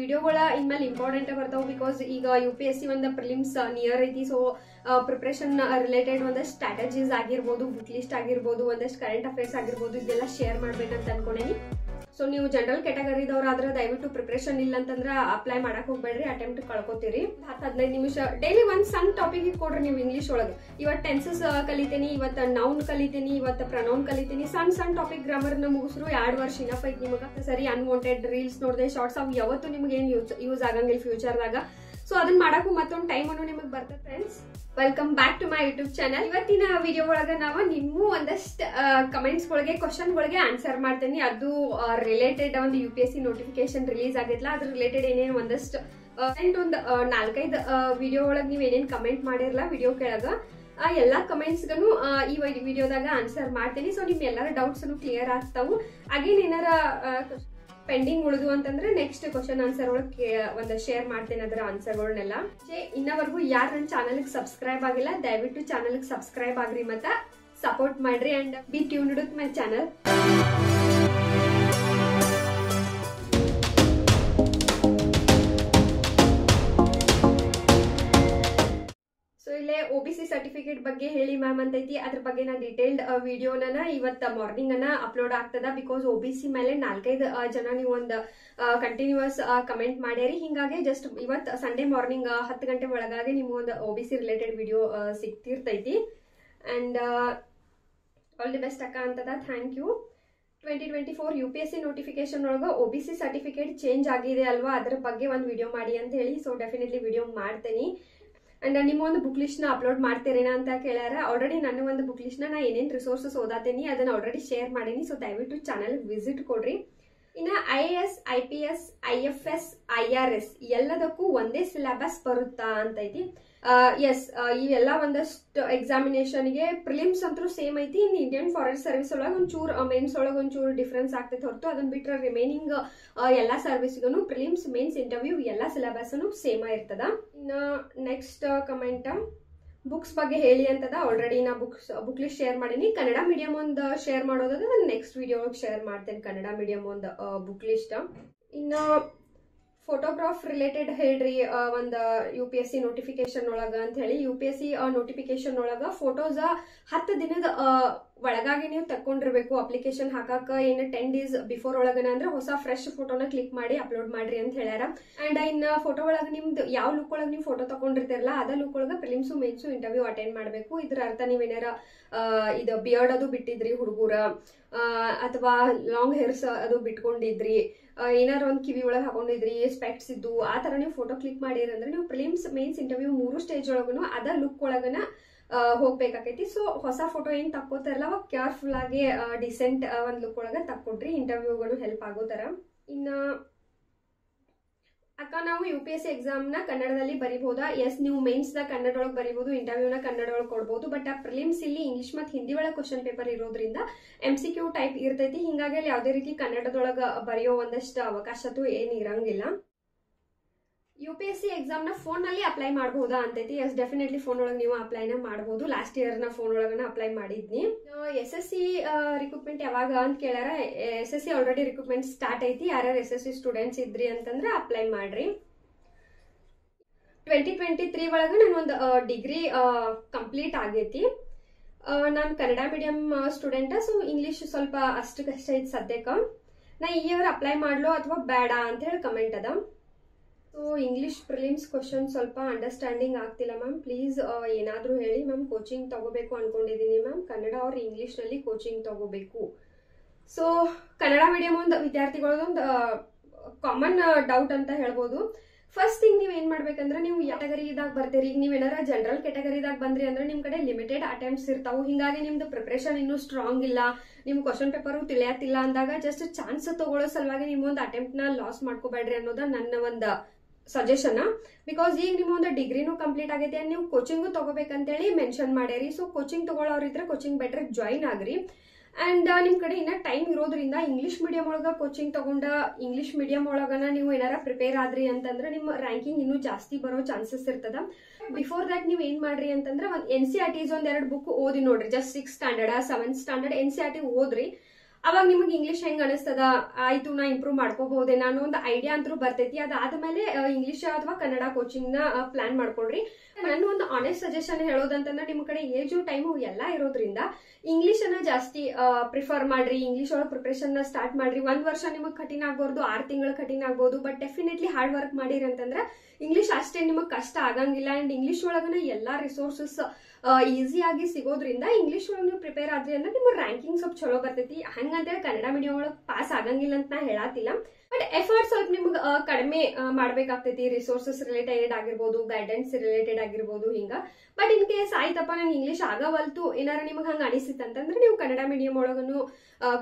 ವಿಡಿಯೋಗಳ ಇನ್ಮೇಲೆ ಇಂಪಾರ್ಟೆಂಟ್ ಬರ್ತಾವೆ ಬಿಕಾಸ್ ಈಗ UPSC ಒಂದು ಪ್ರಿಲಿಮ್ಸ್ ನಿಯರ್ ಐತಿ. ಸೊ ಪ್ರಿಪ್ರೇಷನ್ ರಿಲೇಟೆಡ್ ಒಂದಷ್ಟು ಸ್ಟ್ರಾಟಜೀಸ್ ಆಗಿರ್ಬೋದು, ಬುಕ್ ಲಿಸ್ಟ್ ಆಗಿರ್ಬೋದು, ಒಂದಷ್ಟು ಕರೆಂಟ್ ಅಫೇರ್ಸ್ ಆಗಿರ್ಬೋದು, ಇದೆಲ್ಲ ಶೇರ್ ಮಾಡ್ಬೇಕಂತ ಅನ್ಕೊಂಡೇನಿ. ಸೊ ನೀವು ಜನರಲ್ ಕ್ಯಾಟಗರಿದವ್ರಾದ್ರೆ ದಯವಿಟ್ಟು ಪ್ರಿಪ್ರೇಷನ್ ಇಲ್ಲ ಅಂತಂದ್ರೆ ಅಪ್ಲೈ ಮಾಡಕ್ ಹೋಗ್ಬೇಡ್ರಿ, ಅಟೆಂಪ್ಟ್ ಕಳ್ಕೊತೀರಿ. 10-15 ನಿಮಿಷ ಡೈಲಿ ಒಂದ್ ಸಣ್ಣ ಟಾಪಿಕ್ ಕೊಡ್ರಿ ನೀವು ಇಂಗ್ಲಿಷ್ ಒಳಗೆ. ಇವತ್ತು ಟೆನ್ಸಸ್ ಕಲಿತೀನಿ, ಇವತ್ತು ನೌನ್ ಕಲಿತೀನಿ, ಇವತ್ತು ಪ್ರನೌನ್ ಕಲಿತೀನಿ. ಸಣ್ಣ ಟಾಪಿಕ್ ಗ್ರಾಮರ್ನ ಮುಗಿಸ್ರು 2 ವರ್ಷ ಇನಫ್ ಐತಿ ನಿಮಗೆ. ಸರಿ ಅನ್ವಾಂಟೆಡ್ ರೀಲ್ಸ್ ನೋಡಿದೆ, ಶಾರ್ಟ್ಸ್ ಅವು ಯಾವತ್ತು ನಿಮ್ಗೆ ಏನ್ ಯೂಸ್ ಆಗಂಗಿಲ್ಲ ಫ್ಯೂಚರ್ದಾಗ. ಸೊ ಅದನ್ನ ಮಾಡಕ್ಕೂ ಮತ್ತೊಂದು ಟೈಮ್ ಅನ್ನು ನಿಮಗೆ ಬರ್ತದೆ. Friends, welcome back to my YouTube channel. ಇವತ್ತಿನ ವಿಡಿಯೋ ಒಳಗೆ ನಾವು ನಿಮ್ಮೂ ಒಂದಷ್ಟು ಕಮೆಂಟ್ಸ್ ಗಳಿಗೆ, ಕ್ವಶನ್ ಗಳಿಗೆ ಆನ್ಸರ್ ಮಾಡ್ತೀನಿ. ಅದು ರಿಲೇಟೆಡ್ ಒಂದು UPSC ನೋಟಿಫಿಕೇಶನ್ ರಿಲೀಸ್ ಆಗಿತ್ತಲ್ಲ, ಅದ್ರ ರಿಲೇಟೆಡ್ ಏನೇನು ಒಂದಷ್ಟು ಒಂದು 4-5 ವಿಡಿಯೋ ಒಳಗೆ ನೀವು ಏನೇನು ಕಮೆಂಟ್ ಮಾಡಿರಲ್ಲ ವಿಡಿಯೋ ಕೆಳಗ, ಎಲ್ಲಾ ಕಮೆಂಟ್ಸ್ಗೂ ಈ ವಿಡಿಯೋದಾಗ ಆನ್ಸರ್ ಮಾಡ್ತೀನಿ. ಸೊ ನಿಮ್ ಎಲ್ಲರ ಡೌಟ್ಸ್ ಕ್ಲಿಯರ್ ಆಗ್ತಾವು. ಅಗೇನ್ ಏನಾರ ಪೆಂಡಿಂಗ್ ಉಳಿದು ಅಂತಂದ್ರೆ ನೆಕ್ಸ್ಟ್ ಕ್ವಶನ್ ಆನ್ಸರ್ ಒಳಗೆ ಒಂದು ಶೇರ್ ಮಾಡ್ತೇನೆ ಅದರ ಆನ್ಸರ್ಗಳನ್ನೆಲ್ಲ. ಇನ್ನವರೆಗೂ ಯಾರು ನನ್ನ ಚಾನಲ್ಗೆ ಸಬ್ಸ್ಕ್ರೈಬ್ ಆಗಿಲ್ಲ ದಯವಿಟ್ಟು ಚಾನಲ್ಗೆ ಸಬ್ಸ್ಕ್ರೈಬ್ ಆಗ್ರಿ ಮತ್ತೆ ಸಪೋರ್ಟ್ ಮಾಡ್ರಿ and B tuned with my channel. ಇಲ್ಲೇ OBC ಸರ್ಟಿಫಿಕೇಟ್ ಬಗ್ಗೆ ಹೇಳಿ ಮ್ಯಾಮ್ ಅಂತೈತಿ. ಅದ್ರ ಬಗ್ಗೆ ನಾನು ಡೀಟೇಲ್ಡ್ ವಿಡಿಯೋನ ಇವತ್ತು ಮಾರ್ನಿಂಗ್ ಅನ್ನ ಅಪ್ಲೋಡ್ ಆಗ್ತದ. ಬಿಕಾಸ್ OBC ಮೇಲೆ 4-5 ಜನ ನೀವು ಒಂದು ಕಂಟಿನ್ಯೂಸ್ ಕಮೆಂಟ್ ಮಾಡ್ಯಾರಿ. ಹಿಂಗಾಗಿ ಜಸ್ಟ್ ಇವತ್ತು ಸಂಡೇ ಮಾರ್ನಿಂಗ್ 10 ಗಂಟೆ ಒಳಗಾಗಿ ನಿಮ್ಗೆ ಒಂದು OBC ರಿಲೇಟೆಡ್ ವಿಡಿಯೋ ಸಿಗ್ತಿರ್ತೈತಿ. ಅಂಡ್ ಆಲ್ ದಿ ಬೆಸ್ಟ್ ಅಕ್ಕ ಅಂತದ. Thank you. 2024 UPSC ನೋಟಿಫಿಕೇಶನ್ ಒಳಗ OBC ಸರ್ಟಿಫಿಕೇಟ್ ಚೇಂಜ್ ಆಗಿದೆ ಅಲ್ವಾ, ಅದ್ರ ಬಗ್ಗೆ ಒಂದು ವಿಡಿಯೋ ಮಾಡಿ ಅಂತ ಹೇಳಿ. ಸೊ ಡೆಫಿನೆಟ್ಲಿ ವಿಡಿಯೋ ಮಾಡ್ತೀನಿ. ಅಂಡ್ ನಿಮ್ಮ ಒಂದು ಬುಕ್ ಲಿಸ್ಟ್ ನ ಅಪ್ಲೋಡ್ ಮಾಡ್ತೀರೇನ ಅಂತ ಕೇಳ್ಯಾರ. ಆಲ್ರೆಡಿ ನನ್ನ ಒಂದು ಬುಕ್ ಲಿಸ್ಟ್ ನಾ ಏನೇನು ರಿಸೋರ್ಸಸ್ ಓದಾತೀನಿ ಅದನ್ನ ಆಲ್ರೆಡಿ ಶೇರ್ ಮಾಡೀನಿ. ಸೊ ದಯವಿಟ್ಟು ಚಾನಲ್ ವಿಸಿಟ್ ಕೊಡ್ರಿ. ಇನ್ನ IAS, IPS, IFS, IRS ಎಲ್ಲದಕ್ಕೂ ಒಂದೇ ಸಿಲೆಬಸ್ ಬರುತ್ತಾ ಅಂತೈತಿ. ಎಸ್, ಇವೆಲ್ಲ ಒಂದಷ್ಟು ಎಕ್ಸಾಮಿನೇಷನ್ಗೆ ಪ್ರಿಲಿಮ್ಸ್ ಅಂತೂ ಸೇಮ್ ಐತಿ. ಇನ್ನು ಇಂಡಿಯನ್ ಫಾರೆಸ್ಟ್ ಸರ್ವಿಸ್ ಒಳಗೆ ಒಂಚೂರು ಮೇನ್ಸ್ ಒಳಗೆ ಒಂಚೂರು ಡಿಫ್ರೆನ್ಸ್ ಆಗ್ತೈತೆ ಹೊರತು ಅದನ್ನ ಬಿಟ್ರೆ ರಿಮೈನಿಂಗ್ ಎಲ್ಲಾ ಸರ್ವಿಸ್ಗೂ ಪ್ರಿಲಿಮ್ಸ್, ಮೇನ್ಸ್, ಇಂಟರ್ವ್ಯೂ ಎಲ್ಲ ಸಿಲೆಬಸ್ ಸೇಮ್ ಇರ್ತದ. ಇನ್ನು ನೆಕ್ಸ್ಟ್ ಕಮೆಂಟ್ ಬುಕ್ಸ್ ಬಗ್ಗೆ ಹೇಳಿ ಅಂತದ. ಆಲ್ರೆಡಿ ನಾ ಬುಕ್ ಲಿಸ್ಟ್ ಶೇರ್ ಮಾಡೀನಿ. ಕನ್ನಡ ಮೀಡಿಯಂ ಒಂದು ಶೇರ್ ಮಾಡೋದಾದ್ರೆ ನಾನು ನೆಕ್ಸ್ಟ್ ವಿಡಿಯೋ ಒಳಗೆ ಶೇರ್ ಮಾಡ್ತೇನೆ ಕನ್ನಡ ಮೀಡಿಯಂ ಒಂದು ಬುಕ್ ಲಿಸ್ಟ್. ಇನ್ನು ಫೋಟೋಗ್ರಾಫ್ ರಿಲೇಟೆಡ್ ಹೇಳ್ರಿ ಒಂದು UPSC ನೋಟಿಫಿಕೇಶನ್ ಒಳಗ ಅಂತ ಹೇಳಿ. UPSC ನೋಟಿಫಿಕೇಶನ್ ಒಳಗ ಫೋಟೋಸ್ 10 ದಿನದ ಒಳಗಾಗಿ ನೀವು ತಕೊಂಡಿರ್ಬೇಕು. ಅಪ್ಲಿಕೇಶನ್ ಹಾಕಾಕ ಏನು 10 days ಬಿಫೋರ್ ಒಳಗನ ಅಂದ್ರೆ ಹೊಸ ಫ್ರೆಶ್ ಫೋಟೋನ ಕ್ಲಿಕ್ ಮಾಡಿ ಅಪ್ಲೋಡ್ ಮಾಡ್ರಿ ಅಂತ ಹೇಳ್ಯಾರ. ಅಂಡ್ ಇನ್ನ ಫೋಟೋ ಒಳಗ ನಿಮ್ದು ಯಾವ ಲುಕ್ ಒಳಗೆ ನೀವು ಫೋಟೋ ತಕೊಂಡಿರ್ತಿರಲ್ಲ ಅದ ಲುಕ್ ಒಳಗ ಪ್ರಿಲಿಮ್ಸು, ಮೇನ್ಸು, ಇಂಟರ್ವ್ಯೂ ಅಟೆಂಡ್ ಮಾಡಬೇಕು. ಇದ್ರ ಅರ್ಥ ನೀವೇನಾರ ಇದು ಬಿಯರ್ಡ್ ಅದು ಬಿಟ್ಟಿದ್ರಿ ಹುಡುಗರ, ಅಥವಾ ಲಾಂಗ್ ಹೇರ್ಸ್ ಅದು ಬಿಟ್ಕೊಂಡಿದ್ರಿ, ಏನಾರ ಒಂದು ಕಿವಿ ಒಳಗೆ ಹಾಕೊಂಡಿದ್ರಿ, ಸ್ಪೆಕ್ಟ್ಸ್ ಇದ್ದು ಆ ತರ ನೀವು ಫೋಟೋ ಕ್ಲಿಕ್ ಮಾಡಿರಿ ಅಂದ್ರೆ ನೀವು ಪ್ರಿಲಿಮ್ಸ್, ಮೇನ್ಸ್, ಇಂಟರ್ವ್ಯೂ 3 ಸ್ಟೇಜ್ ಒಳಗೂ ಅದ ಲುಕ್ ಒಳಗನ ಹೋಗ್ಬೇಕಾಕೈತಿ. ಸೊ ಹೊಸ ಫೋಟೋ ಏನ್ ತಕ್ಕೋತಾರಲ್ಲ ಅವಾಗ ಕೇರ್ಫುಲ್ ಆಗಿ ಡಿಸೆಂಟ್ ಒಂದ್ ಲುಕ್ ಒಳಗ ತಕ್ಕೊಡ್ರಿ, ಇಂಟರ್ವ್ಯೂಗಳು ಹೆಲ್ಪ್ ಆಗೋ ತರ. ಇನ್ನ ಅಕ್ಕ ನಾವು UPSC ಎಕ್ಸಾಮ್ ನ ಕನ್ನಡದಲ್ಲಿ ಬರಿಬಹುದಾ? ಎಸ್, ನೀವು ಮೇನ್ಸ್ ನ ಕನ್ನಡ ಒಳಗೆ ಬರಿಬಹುದು, ಇಂಟರ್ವ್ಯೂನ ಕನ್ನಡ ಒಳಗೆ ಕೊಡ್ಬೋದು. ಬಟ್ ಆ ಪ್ರಿಲಿಮ್ಸ್ ಇಲ್ಲಿ ಇಂಗ್ಲಿಷ್ ಮತ್ತು ಹಿಂದಿ ಒಳಗೆ ಕ್ವಶನ್ ಪೇಪರ್ ಇರೋದ್ರಿಂದ MCQ ಟೈಪ್ ಇರ್ತೈತಿ. ಹಿಂಗಾಗಿ ಅಲ್ಲಿ ಯಾವುದೇ ರೀತಿ ಕನ್ನಡದೊಳಗೆ ಬರೆಯೋ ಒಂದಷ್ಟು ಅವಕಾಶತು ಏನು ಇರಂಗಿಲ್ಲ. UPSC ಎಕ್ಸಾಮ್ ನ ಫೋನ್ ನಲ್ಲಿ ಅಪ್ಲೈ ಮಾಡಬಹುದಾ ಅಂತೈತಿ. ಎಸ್, ಡೆಫಿನೆಟ್ಲಿ ಫೋನ್ ಒಳಗೆ ನೀವು ಅಪ್ಲೈನ ಮಾಡಬಹುದು. ಲಾಸ್ಟ್ ಇಯರ್ ನ ಫೋನ್ ಒಳಗನ ಅಪ್ಲೈ ಮಾಡಿದ್ನಿ. SSC ರಿಕ್ರೂಟ್ಮೆಂಟ್ ಯಾವಾಗ ಅಂತ ಕೇಳ್ಯಾರ. SSC ಆಲ್ರೆಡಿ ರಿಕ್ರೂಟ್ಮೆಂಟ್ ಸ್ಟಾರ್ಟ್ ಐತಿ. ಯಾರ್ಯಾರು SSC ಸ್ಟೂಡೆಂಟ್ಸ್ ಇದ್ರಿ ಅಂತಂದ್ರೆ ಅಪ್ಲೈ ಮಾಡ್ರಿ. 2023 ಒಳಗೆ ನಾನು ಒಂದು ಡಿಗ್ರಿ ಕಂಪ್ಲೀಟ್ ಆಗೈತಿ. ನಾನು Kannada medium student. So English ಸ್ವಲ್ಪ ಅಷ್ಟಕ್ಕಷ್ಟೇ ಐತಿ ಸದ್ಯಕ್ಕೆ. ನಾ ಈ ಇಯರ್ ಅಪ್ಲೈ ಮಾಡ್ಲೋ ಅಥವಾ ಬೇಡ ಅಂತ ಹೇಳಿ ಕಮೆಂಟ್ ಅದ. ಸೊ ಇಂಗ್ಲಿಷ್ ಪ್ರಿಲಿಮ್ಸ್ ಕ್ವಶನ್ ಸ್ವಲ್ಪ ಅಂಡರ್ಸ್ಟ್ಯಾಂಡಿಂಗ್ ಆಗ್ತಿಲ್ಲ ಮ್ಯಾಮ್, ಪ್ಲೀಸ್ ಏನಾದರೂ ಹೇಳಿ ಮ್ಯಾಮ್. ಕೋಚಿಂಗ್ ತಗೋಬೇಕು ಅನ್ಕೊಂಡಿದ್ದೀನಿ ಮ್ಯಾಮ್, ಕನ್ನಡ ಅವ್ರ ಇಂಗ್ಲಿಷ್ ನಲ್ಲಿ ಕೋಚಿಂಗ್ ತಗೋಬೇಕು. ಸೊ ಕನ್ನಡ ಮೀಡಿಯಂ ಒಂದು ವಿದ್ಯಾರ್ಥಿಗಳದೊಂದು ಕಾಮನ್ ಡೌಟ್ ಅಂತ ಹೇಳ್ಬೋದು. ಫಸ್ಟ್ ಥಿಂಗ್ ನೀವು ಏನ್ ಮಾಡ್ಬೇಕಂದ್ರೆ ನೀವು ಕ್ಯಾಟಗರಿದಾಗ ಬರ್ತೀರಿ. ಈಗ ನೀವೇನಾರ ಜನರಲ್ ಕ್ಯಾಟಗರಿದಾಗ ಬಂದ್ರಿ ಅಂದ್ರೆ ನಿಮ್ ಕಡೆ ಲಿಮಿಟೆಡ್ ಅಟೆಂಪ್ಟ್ಸ್ ಇರ್ತಾವು. ಹಿಂಗಾಗಿ ನಿಮ್ದು ಪ್ರಿಪರೇಷನ್ ಇನ್ನೂ ಸ್ಟ್ರಾಂಗ್ ಇಲ್ಲ, ನಿಮ್ ಕ್ವಶನ್ ಪೇಪರ್ ತಿಳಿಯತ್ತಿಲ್ಲ ಅಂದಾಗ ಜಸ್ಟ್ ಚಾನ್ಸ್ ತಗೊಳ್ಳೋ ಸಲುವಾಗಿ ನಿಮ್ಮೊಂದು ಅಟೆಂಪ್ಟ್ ನ ಲಾಸ್ ಮಾಡ್ಕೋಬೇಡ್ರಿ ಅನ್ನೋದ ನನ್ನ ಒಂದು ಸಜೆಷನ್. ಬಿಕಾಸ್ ಈಗ ನಿಮ್ಮ ಒಂದು ಡಿಗ್ರಿನೂ ಕಂಪ್ಲೀಟ್ ಆಗೈತೆ, ನೀವು ಕೋಚಿಂಗು ತಗೋಬೇಕಂತೇಳಿ ಮೆನ್ಷನ್ ಮಾಡ್ಯಾರಿ. ಸೊ ಕೋಚಿಂಗ್ ತಗೊಳ್ಳೋರಿದ್ರೆ ಕೋಚಿಂಗ್ ಬೆಟರ್ ಜಾಯಿನ್ ಆಗ್ರಿ. ಅಂಡ್ ನಿಮ್ ಕಡೆ ಇನ್ನ ಟೈಮ್ ಇರೋದ್ರಿಂದ ಇಂಗ್ಲಿಷ್ ಮೀಡಿಯಂ ಒಳಗ ಕೋಚಿಂಗ್ ತಗೊಂಡ ಇಂಗ್ಲಿಷ್ ಮೀಡಿಯಂ ಒಳಗನ ನೀವು ಏನಾರ ಪ್ರಿಪೇರ್ ಆದ್ರಿ ಅಂತಂದ್ರೆ ನಿಮ್ಮ ರ್ಯಾಂಕಿಂಗ್ ಇನ್ನೂ ಜಾಸ್ತಿ ಬರೋ ಚಾನ್ಸಸ್ ಇರ್ತದ. ಬಿಫೋರ್ ದಟ್ ನೀವು ಏನ್ ಮಾಡ್ರಿ ಅಂತಂದ್ರೆ NCERTs ಒಂದ್ 2 ಬುಕ್ ಓದಿ ನೋಡ್ರಿ. Just 6th standard 7th standard NCERT ಓದ್ರಿ. ಅವಾಗ ನಿಮಗೆ ಇಂಗ್ಲಿಷ್ ಹೆಂಗ್ ಅನಿಸ್ತದ, ಆಯ್ತು ನಾ ಇಂಪ್ರೂವ್ ಮಾಡ್ಕೋಬಹುದೇನೋ ಅನ್ನೋ ಒಂದು ಐಡಿಯಾ ಅಂತೂ ಬರ್ತೈತಿ. ಅದಾದ್ಮೇಲೆ ಇಂಗ್ಲಿಷ್ ಅಥವಾ ಕನ್ನಡ ಕೋಚಿಂಗ್ ನ ಪ್ಲಾನ್ ಮಾಡ್ಕೊಳ್ರಿ. ನನ್ನ ಒಂದು ಆನೆಸ್ಟ್ ಸಜೆಷನ್ ಹೇಳೋದಂತಂದ್ರೆ ನಿಮ್ ಕಡೆ ಏಜು ಟೈಮು ಎಲ್ಲಾ ಇರೋದ್ರಿಂದ ಇಂಗ್ಲಿಷ್ ಅನ್ನ ಜಾಸ್ತಿ ಪ್ರಿಫರ್ ಮಾಡ್ರಿ. ಇಂಗ್ಲಿಷ್ ಒಳಗೆ ಪ್ರಿಪರೇಷನ್ ನ ಸ್ಟಾರ್ಟ್ ಮಾಡ್ರಿ. 1 ವರ್ಷ ನಿಮಗೆ ಕಠಿಣ ಆಗ್ಬಾರ್ದು, 6 ತಿಂಗಳು ಕಠಿಣ ಆಗ್ಬೋದು, ಬಟ್ ಡೆಫಿನೆಟ್ಲಿ ಹಾರ್ಡ್ ವರ್ಕ್ ಮಾಡಿರಿ ಅಂತಂದ್ರೆ ಇಂಗ್ಲಿಷ್ ಅಷ್ಟೇ ನಿಮಗೆ ಕಷ್ಟ ಆಗಂಗಿಲ್ಲ. ಅಂಡ್ ಇಂಗ್ಲಿಷ್ ಒಳಗನ ಎಲ್ಲಾ ರಿಸೋರ್ಸಸ್ ಈಸಿಯಾಗಿ ಸಿಗೋದ್ರಿಂದ ಇಂಗ್ಲಿಷ್ ಒಳಗೆ ನೀವು ಪ್ರಿಪೇರ್ ಆದ್ರಿ ಅಂದ್ರೆ ನಿಮ್ಮ ರ್ಯಾಂಕಿಂಗ್ ಸ್ವಲ್ಪ ಚಲೋ ಬರ್ತೈತಿ. ಹಂಗಂತೇಳಿ ಕನ್ನಡ ಮೀಡಿಯಂ ಒಳಗೆ ಪಾಸ್ ಆಗಂಗಿಲ್ಲ ಅಂತ ನಾ ಹೇಳತ್ತಿಲ್ಲ, ಬಟ್ ಎಫರ್ಟ್ ಸ್ವಲ್ಪ ನಿಮ್ಗೆ ಕಡಿಮೆ ಮಾಡ್ಬೇಕಾಗ್ತೈತಿ. ರಿಸೋರ್ಸಸ್ ರಿಲೇಟೆಡ್ ಆಗಿರ್ಬೋದು, ಗೈಡೆನ್ಸ್ ರಿಲೇಟೆಡ್ ಆಗಿರ್ಬೋದು ಹಿಂಗ. ಬಟ್ ಇನ್ ಕೇಸ್ ಆಯ್ತಪ್ಪ ನಂಗೆ ಇಂಗ್ಲಿಷ್ ಆಗವಲ್ತು ಏನಾರ ನಿಮ್ಗೆ ಹಂಗ ಅನಿಸಿತ್ತು ಅಂತಂದ್ರೆ ನೀವು ಕನ್ನಡ ಮೀಡಿಯಂ ಒಳಗನು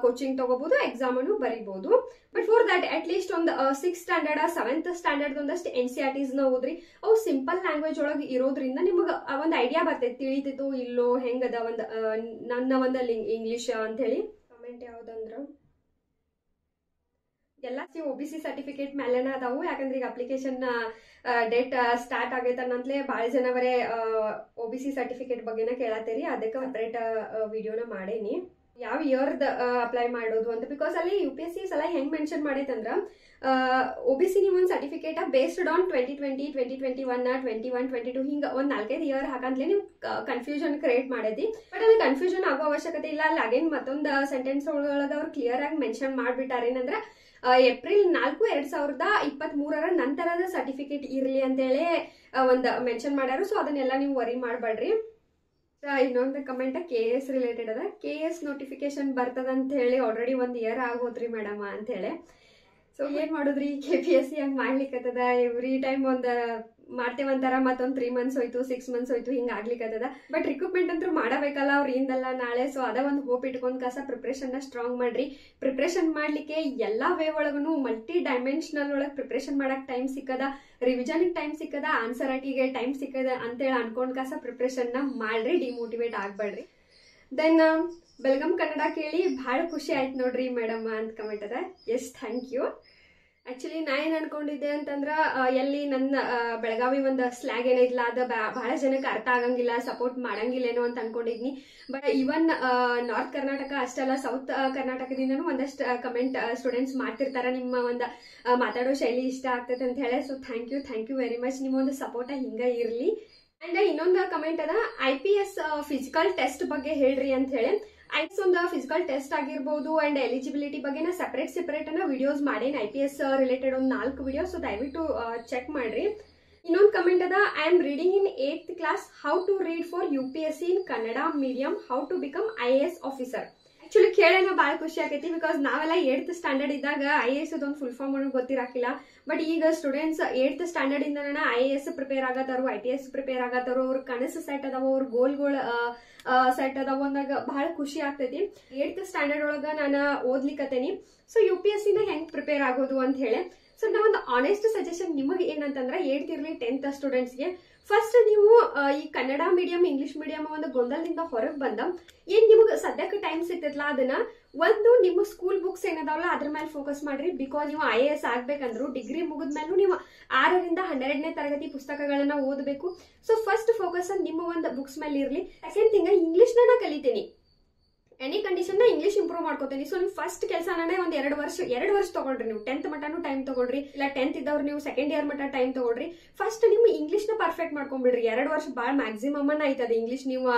ಕೋಚಿಂಗ್ ತಗೋಬಹುದು, ಎಕ್ಸಾಮ್ ಅನ್ನು ಬರೀಬಹುದು. But for that at least ಒಂದು 6th ಸ್ಟ್ಯಾಂಡರ್ಡ್ 7th ಸ್ಟ್ಯಾಂಡರ್ಡ್ ಒಂದಷ್ಟು NCERTs ನ ಓದ್ರಿ. ಅವು ಸಿಂಪಲ್ ಲ್ಯಾಂಗ್ವೇಜ್ ಒಳಗೆ ಇರೋದ್ರಿಂದ ನಿಮ್ಗೆ ಒಂದು ಐಡಿಯಾ ಬರ್ತೈತಿ, ತಿಳಿತೈತೋ ಇಲ್ಲೋ ಹೆಂಗದ ಒಂದು ನನ್ನ ಒಂದು ಇಂಗ್ಲಿಷ್ ಅಂತ ಹೇಳಿ. ಕಮೆಂಟ್ ಯಾವ್ದಂದ್ರ ಎಲ್ಲ OBC ಸರ್ಟಿಫಿಕೇಟ್ ಮೇಲೆನ ಅದಾವು. ಯಾಕಂದ್ರೆ ಈಗ ಅಪ್ಲಿಕೇಶನ್ ಡೇಟ್ ಸ್ಟಾರ್ಟ್ ಆಗೈತನ್ನಂತಲೇ ಭಾಳ ಜನ ಬರೇ OBC ಸರ್ಟಿಫಿಕೇಟ್ ಬಗ್ಗೆನ ಕೇಳತ್ತೀರಿ. ಅದಕ್ಕೆ ಸಪ್ರೇಟ್ ವಿಡಿಯೋನ ಮಾಡೇನಿ ಯಾವ ಇಯರ್ದ ಅಪ್ಲೈ ಮಾಡೋದು ಅಂತ. ಬಿಕಾಸ್ ಅಲ್ಲಿ UPSC ಸಲ ಹೆಂಗ್ ಮೆನ್ಷನ್ ಮಾಡೈತಂದ್ರ OBC ನೀವು ಒಂದು ಸರ್ಟಿಫಿಕೇಟ್ ಬೇಸ್ಡ್ ಆನ್ 2020, 2021, 21, 22 ಹಿಂಗ ಒಂದ್ 4-5 ಇಯರ್ ಹಾಕಂತಲೇ ನೀವು ಕನ್ಫ್ಯೂಷನ್ ಕ್ರಿಯೇಟ್ ಮಾಡೈತಿ. ಬಟ್ ಅಲ್ಲಿ ಕನ್ಫ್ಯೂಷನ್ ಆಗೋ ಅವಶ್ಯಕತೆ ಇಲ್ಲ. ಅಲ್ಲಿ ಅಗೇನ್ ಮತ್ತೊಂದು ಸೆಂಟೆನ್ಸ್ ಒಳಗೆ ಅವ್ರು ಕ್ಲಿಯರ್ ಆಗಿ ಮೆನ್ಷನ್ ಮಾಡ್ಬಿಟ್ಟಾರ. ಏನಂದ್ರ ಏಪ್ರಿಲ್ 4, 2023 ನಂತರದ ಸರ್ಟಿಫಿಕೇಟ್ ಇರ್ಲಿ ಅಂತೇಳಿ ಒಂದ್ ಮೆನ್ಷನ್ ಮಾಡ್ಯಾರು. ಸೊ ಅದನ್ನೆಲ್ಲ ನೀವು ವರಿ ಮಾಡ್ಬೇಡ್ರಿ. ಇನ್ನೊಂದು ಕಮೆಂಟ್ KS ರಿಲೇಟೆಡ್ ಅದ. KS ನೋಟಿಫಿಕೇಶನ್ ಬರ್ತದ ಅಂತ ಹೇಳಿ ಆಲ್ರೆಡಿ 1 ಇಯರ್ ಆಗೋದ್ರಿ ಮೇಡಮ್ ಅಂತ ಹೇಳಿ. ಸೊ ಏನ್ ಮಾಡುದ್ರಿ, KPSC ಹಂಗ್ ಮಾಡ್ಲಿಕ್ಕತ್ತದ. ಎವ್ರಿ ಟೈಮ್ ಒಂದ್ ಮಾಡ್ತೇವಂತಾರ, ಮತ್ತೊಂದ್ 3 ಮಂತ್ಸ್ ಹೋಯ್ತು, 6 ಮಂತ್ಸ್ ಹೋಯ್ತು, ಹಿಂಗ ಆಗ್ಲಿಕ್ಕತ್ತದ. ಬಟ್ ರಿಕ್ರೂಟ್ಮೆಂಟ್ ಅಂತೂ ಮಾಡಬೇಕಲ್ಲ ಅವ್ರ ಇಂದಲ್ಲ ನಾಳೆ. ಸೊ ಅದ ಒಂದು ಹೋಪ್ ಇಟ್ಕೊಂಡ್ ಪ್ರಿಪ್ರೇಷನ್ ನ ಸ್ಟ್ರಾಂಗ್ ಮಾಡ್ರಿ. ಪ್ರಿಪ್ರೇಷನ್ ಮಾಡ್ಲಿಕ್ಕೆ ಎಲ್ಲಾ ವೇ ಒಳಗೂ ಮಲ್ಟಿ ಡೈಮೆನ್ಷನಲ್ ಒಳಗೆ ಪ್ರಿಪ್ರೇಷನ್ ಮಾಡಕ್ ಟೈಮ್ ಸಿಕ್ಕದ, ರಿವಿಷನ್ ಟೈಮ್ ಸಿಕ್ಕದ, ಆನ್ಸರ್ ಆಟಿಗೆ ಟೈಮ್ ಸಿಕ್ಕದ ಅಂತೇಳಿ ಅನ್ಕೊಂಡ್ ಪ್ರಿಪ್ರೇಷನ್ ನ ಮಾಡ್ರಿ. ಡಿಮೋಟಿವೇಟ್ ಆಗ್ಬೇಡ್ರಿ. ದೆನ್ ಬೆಲ್ಗಮ್ ಕನ್ನಡ ಕೇಳಿ ಬಹಳ ಖುಷಿ ಆಯ್ತು ನೋಡ್ರಿ ಮೇಡಮ್ ಅಂತ ಕಮೆಂಟ್ ಅದ. S, thank you. ಆಕ್ಚುಲಿ ನಾ ಏನ್ ಅನ್ಕೊಂಡಿದ್ದೆ ಅಂತಂದ್ರ ಎಲ್ಲಿ ನನ್ನ ಬೆಳಗಾವಿ ಒಂದು ಸ್ಲ್ಯಾಗ್ ಏನಿಲ್ಲ ಅದ ಬಹಳ ಜನಕ್ಕೆ ಅರ್ಥ ಆಗಂಗಿಲ್ಲ, ಸಪೋರ್ಟ್ ಮಾಡಂಗಿಲ್ಲೇನೋ ಅಂತ ಅನ್ಕೊಂಡಿದ್ನಿ. ಬಟ್ ಇವನ್ ನಾರ್ತ್ ಕರ್ನಾಟಕ ಅಷ್ಟಲ್ಲ, ಸೌತ್ ಕರ್ನಾಟಕದಿಂದನೂ ಒಂದಷ್ಟು ಕಮೆಂಟ್ ಸ್ಟೂಡೆಂಟ್ಸ್ ಮಾಡ್ತಿರ್ತಾರ, ನಿಮ್ಮ ಒಂದು ಮಾತಾಡೋ ಶೈಲಿ ಇಷ್ಟ ಆಗ್ತೈತೆ ಅಂತ ಹೇಳಿ. So thank you very much. ನಿಮ್ಮ ಒಂದು ಸಪೋರ್ಟ್ ಹಿಂಗ ಇರ್ಲಿ. ಅಂಡ್ ಇನ್ನೊಂದು ಕಮೆಂಟ್ ಅದ, IPS ಫಿಸಿಕಲ್ ಟೆಸ್ಟ್ ಬಗ್ಗೆ ಹೇಳ್ರಿ ಅಂತ ಹೇಳಿ. IPS ಒಂದು ಫಿಸಿಕಲ್ ಟೆಸ್ಟ್ ಆಗಿರ್ಬೋದು ಅಂಡ್ ಎಲಿಜಿಬಿಲಿಟಿ ಬಗ್ಗೆ ಸೆಪರೇಟ್ ಅನ್ನ ವಿಡಿಯೋಸ್ ಮಾಡೇನಿ. IPS ರಿಲೇಟೆಡ್ ಒಂದು 4 ವಿಡಿಯೋಸ್. ಸೊ ದಯವಿಟ್ಟು ಚೆಕ್ ಮಾಡ್ರಿ. ಇನ್ನೊಂದು ಕಮೆಂಟ್ ಅದ, I am reading in 8th class, how to read for UPSC in Kannada medium, how to become IAS officer. Actually ಕೇಳೋಣ ಬಹಳ ಖುಷಿ ಆಗೈತಿ. ಬಿಕಾಸ್ ನಾವೆಲ್ಲ 8th ಸ್ಟ್ಯಾಂಡರ್ಡ್ ಇದ್ದಾಗ IAS ಒಂದು ಫುಲ್ ಫಾರ್ಮ್ ಅನ್ನೋ ಗೊತ್ತಿರಾಕಿಲ್ಲ. ಬಟ್ ಈಗ ಸ್ಟೂಡೆಂಟ್ಸ್ 8th ಸ್ಟ್ಯಾಂಡರ್ಡ್ ಇಂದ IAS ಪ್ರಿಪೇರ್ ಆಗತ್ತಾರು, ITS ಪ್ರಿಪೇರ್ ಆಗತ್ತಾರು. ಅವ್ರ ಕನಸು ಸೆಟ್ ಅದಾವ, ಅವ್ರ ಗೋಲ್ಗಳು ಸೆಟ್ ಅದಾವ ಅಂದಾಗ ಬಹಳ ಖುಷಿ ಆಗ್ತೈತಿ. 8th ಸ್ಟ್ಯಾಂಡರ್ಡ್ ಒಳಗ ನಾನು ಓದ್ಲಿಕ್ಕತ್ತೇನಿ. ಸೊ UPSC ನ ಹೆಂಗ್ ಪ್ರಿಪೇರ್ ಆಗೋದು ಅಂತ ಹೇಳಿ. ಸೊ ನಾ ಒಂದು ಆನೆಸ್ಟ್ ಸಜೆಷನ್ ನಿಮಗೆ ಏನಂತಂದ್ರೆ 8th ಇರ್ಲಿ 10th ಸ್ಟೂಡೆಂಟ್ಸ್ಗೆ ಫಸ್ಟ್ ನೀವು ಈ ಕನ್ನಡ ಮೀಡಿಯಂ ಇಂಗ್ಲಿಷ್ ಮೀಡಿಯಂ ಒಂದು ಗೊಂದಲದಿಂದ ಹೊರಗೆ ಬಂದ ಏನ್ ನಿಮಗೆ ಸದ್ಯಕ್ಕೆ ಟೈಮ್ ಸಿಗ್ತೈತಲ್ಲ ಅದನ್ನ ಒಂದು ನಿಮ್ಮ ಸ್ಕೂಲ್ ಬುಕ್ಸ್ ಏನದಾವಲ್ಲ ಅದ್ರ ಮೇಲೆ ಫೋಕಸ್ ಮಾಡ್ರಿ. ಬಿಕಾಸ್ ನೀವು IAS ಆಗ್ಬೇಕಂದ್ರು ಡಿಗ್ರಿ ಮುಗಿದ್ಮೇಲೂ ನೀವು 6ರಿಂದ 12ನೇ ತರಗತಿ ಪುಸ್ತಕಗಳನ್ನ ಓದಬೇಕು. ಸೊ ಫಸ್ಟ್ ಫೋಕಸ್ ನಿಮ್ಮ ಒಂದು ಬುಕ್ಸ್ ಮೇಲೆ ಇರ್ಲಿ. ಸೆಕೆಂಡ್ ಥಿಂಗ್, ಇಂಗ್ಲಿಷ್ ನಾ ಕಲಿತೀನಿ, ಎನಿ ಕಂಡೀಷನ್ ನ ಇಂಗ್ಲಿಷ್ ಇಂಪ್ರೂವ್ ಮಾಡ್ಕೋತೀನಿ. ಸೊ ನಿಮ್ ಫಸ್ಟ್ ಕೆಲಸನೇ ಒಂದ್ 2 ವರ್ಷ ತಗೊಳ್ರಿ. ನೀವು 10th ಮಟನು ಟೈಮ್ ತಗೊಳ್ರಿ, ಇಲ್ಲ 10th ಇದ್ದವ್ರು ನೀವು 2nd ಇಯರ್ ಮಟ ಟೈಮ್ ತಗೊಳ್ರಿ. ಫಸ್ಟ್ ನಿಮ್ ಇಂಗ್ಲಿಷ್ ನ ಪರ್ಫೆಕ್ಟ್ ಮಾಡ್ಕೊಂಡ್ಬಿಡ್ರಿ. 2 ವರ್ಷ ಬಾಳ ಮ್ಯಾಕ್ಸಿಮಮ್ ಅನ್ನ ಐತದ ಇಂಗ್ಲಿಷ್ ನೀವು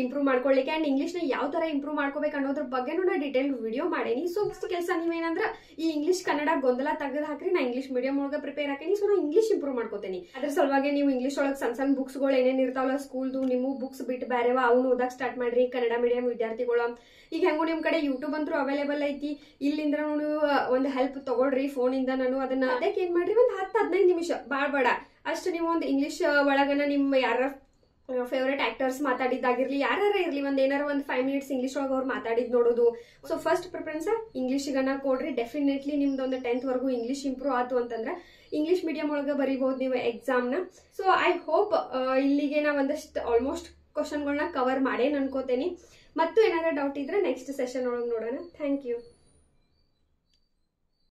ಇಂಪ್ರೂವ್ ಮಾಡ್ಕೊಳ್ಳಿಕ್ಕೆ. ಅಂಡ್ ಇಂಗ್ಲಿಷ್ ನ ಯಾವ ತರ ಇಂಪ್ರೂವ್ ಮಾಡ್ಕೋಬೇಕು ಅನ್ನೋದ್ರ ಬಗ್ಗೆನೂ ನಾ ಡಿಟೇಲ್ ವಿಡಿಯೋ ಮಾಡೇನಿ. ಸೊ ಫಸ್ಟ್ ಕೆಲಸ ನೀವೇನಂದ್ರ ಈ ಇಂಗ್ಲಿಷ್ ಕನ್ನಡ ಗೊಂದಲ ತೆಗೆದು ಹಾಕ್ರಿ. ನಾ ಇಂಗ್ಲಿಷ್ ಮೀಡಿಯಂ ಒಳಗೆ ಪ್ರಿಪೇರ್ ಹಾಕೀನಿ. ಸೊ ನಾ ಇಂಗ್ಲಿಷ್ ಇಂಪ್ರೂವ್ ಮಾಡ್ಕೋತೀನಿ. ಅದ್ರ ಸಲುವಾಗಿ ನೀವು ಇಂಗ್ಲಿಷ್ ಒಳಗೆ ಸಣ್ಣ ಬುಕ್ಸ್ ಗಳು ಏನೇನ್ ಇರ್ತಾವಲ್ಲ ಸ್ಕೂಲ್ದು, ನಿಮ್ಮ ಬುಕ್ಸ್ ಬಿಟ್ಟು ಬೇರೆವ ಅವ್ನು ಓದಕ್ ಸ್ಟಾರ್ಟ್ ಮಾಡ್ರಿ. ಕನ್ನಡ ಮೀಡಿಯಂ ವಿದ್ಯಾರ್ಥಿಗಳು ಈಗ ಹೆಂಗು ನಿಮ್ ಕಡೆ ಯೂಟ್ಯೂಬ್ ಅಂತೂ ಅವೈಲೇಬಲ್ ಐತಿ. ಇಲ್ಲಿಂದ ನೀವು ಒಂದು ಹೆಲ್ಪ್ ತಗೊಳ್ರಿ ಫೋನ್ ಇಂದ. ನಾನು ಅದನ್ನ ಅದಕ್ಕೆ ಏನ್ ಮಾಡ್ರಿ, ಒಂದು 10-15 ನಿಮಿಷ ಬಾಳ ಅಷ್ಟು ನೀವು ಒಂದು ಇಂಗ್ಲಿಷ್ ಒಳಗನ ನಿಮ್ಮ ಯಾರ ಫೇವ್ರೇಟ್ ಆಕ್ಟರ್ಸ್ ಮಾತಾಡಿದ್ದಾಗಿರ್ಲಿ, ಯಾರ ಇರ್ಲಿ, ಏನಾರ ಒಂದು 5 ಮಿನಿಟ್ಸ್ ಇಂಗ್ಲಿಷ್ ಒಳಗೆ ಅವ್ರು ಮಾತಾಡಿದ್ ನೋಡೋದು. ಸೊ ಫಸ್ಟ್ ಪ್ರಿಫರೆನ್ಸ್ ಇಂಗ್ಲಿಷ್ಗನ್ನ ಕೊಡ್ರಿ. ಡೆಫಿನೆಟ್ಲಿ ನಿಮ್ದೊಂದು 10th ವರೆಗೂ ಇಂಗ್ಲಿಷ್ ಇಂಪ್ರೂವ್ ಆಯ್ತು ಅಂತಂದ್ರೆ ಇಂಗ್ಲಿಷ್ ಮೀಡಿಯಂ ಒಳಗೆ ಬರೀಬಹುದು ನೀವು ಎಕ್ಸಾಮ್ನ. ಸೊ ಐ ಹೋಪ್ ಇಲ್ಲಿಗೆ ನಾ ಒಂದಷ್ಟು ಆಲ್ಮೋಸ್ಟ್ ಕ್ವಶನ್ಗಳನ್ನ ಕವರ್ ಮಾಡೇನ್ ಅನ್ಕೋತೇನಿ. ಮತ್ತು ಏನಾದ್ರು ಡೌಟ್ ಇದ್ರೆ ನೆಕ್ಸ್ಟ್ ಸೆಷನ್ ಒಳಗೆ ನೋಡೋಣ. Thank you.